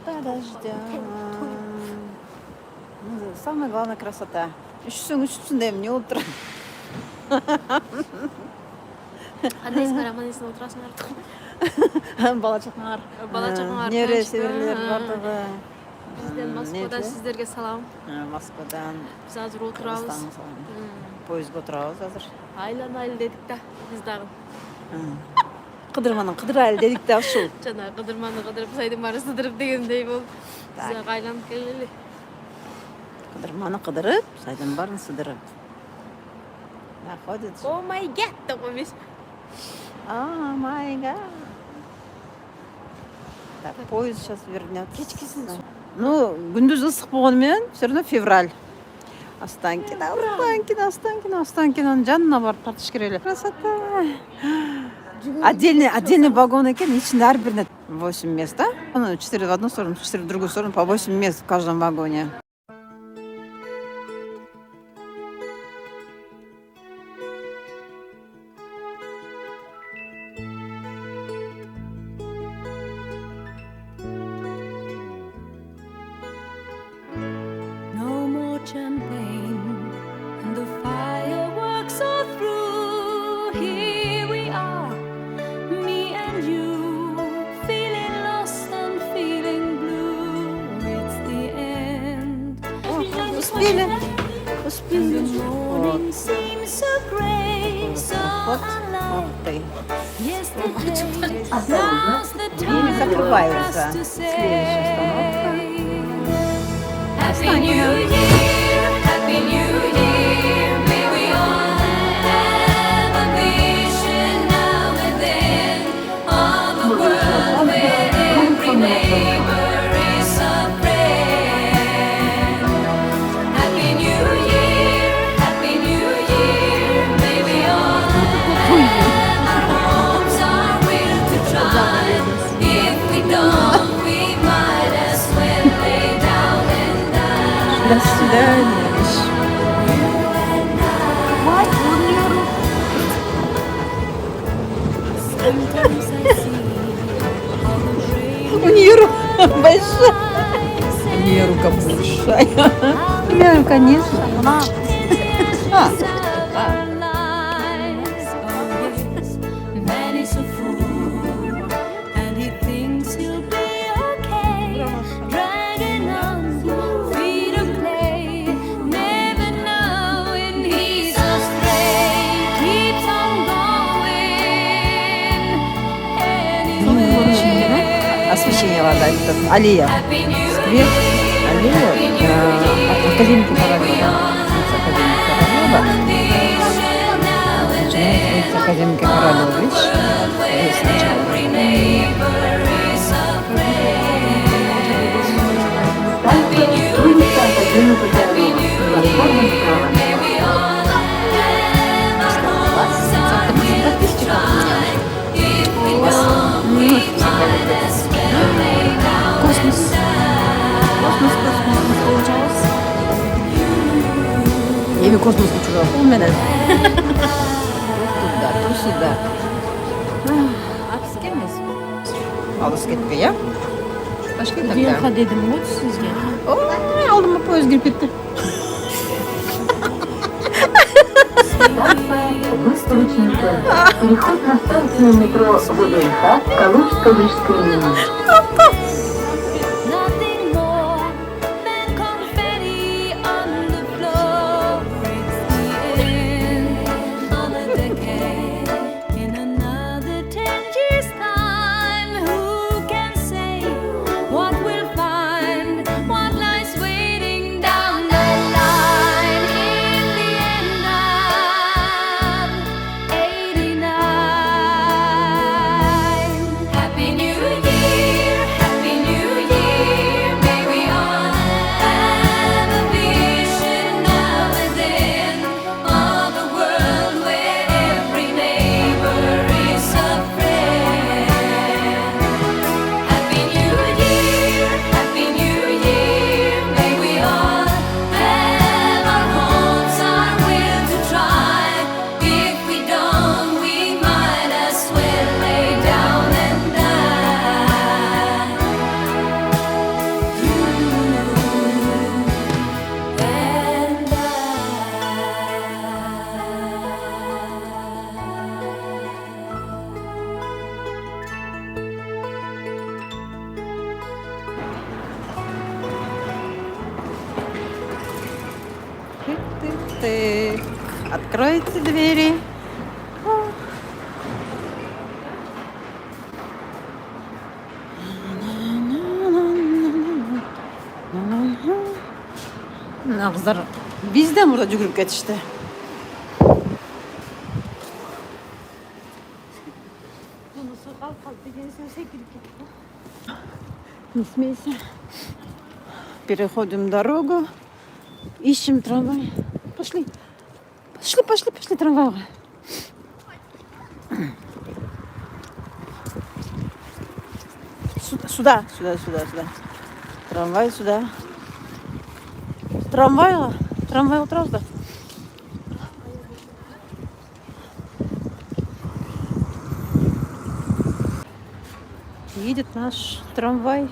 подождем. Самая главная красота. Üşüsün deyim, ne oldu? Annesi var, annesine oturasın artık. Bala çakmağır. Bala çakmağır. Nevre severler vardı da. Bizden Moskvadan sizlerge salam. Moskvadan. Biz hazır oturabız. Poyizga oturabız hazır. Aylan dedik de biz dağın. Kıdırmanın kıdıraylı dedik de şu. Cana kıdırmanı kıdırıp saydım bari sıdırıp degendey bol. Bize aylanıp geleli. Kıdırmanı kıdırıp saydım barın sıdırıp. Oh my god da koymuş. Oh my god. Так, поезд сейчас вернет. Кечкисин. Ну, gündüz ысык болгонменен все равно февраль. Останкинадан жанына барып тартыш керек эле. Красота. Отдельный вагон экен, ичинде ар бирине 8 мест, да? 4 в одну сторону, 4 в другую сторону, по 8 мест в каждом вагоне. Champagne and the fireworks are through. Here we are, me and you, feeling lost and feeling blue. It's the end. Успели. The morning seems so grey, so unlike yesterday. Now's the time for us to say Happy New Year, Happy New Year. May we all have a vision now and then of a world where every neighbor is a friend. Happy New Year, Happy New Year. May we all have our homes, our will to try. If we don't, we might as well lay down and die. До свидания. У нее рука большая. У нее рука большая. Я, конечно. Освещение вода, это аллея. Сквер, аллея. Академики Королева. Начинается Академик Королевич. Здесь сначала. Эми космос учурап менен. Туда, сюда. Akis gelmesin. Алыс кетпей, я? Ташкент Диyorha dedim bu sizge. Ой, алдыма поезд кирип кетти. Переход на станцию метро ВДНХ Калужско-Рижской линии. Nothing more than confetti on the floor. It's the end of a decade. In another 10 years' time, who can say what we'll find? What lies waiting down the line? In the end, I'm 89. Happy New Year, Happy New Тык. Откройте двери. Kızlar bizden burada cügürüp geçişti. Не смейся. Переходим дорогу. Ищем трамвай. Пошли. Пошли трамвай. Сюда. Трамвай сюда. Трамвай отрасда. Едет наш трамвай.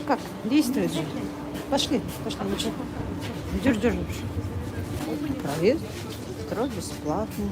Как? Действует же. Пошли. Держи. Проезд. Метро бесплатный.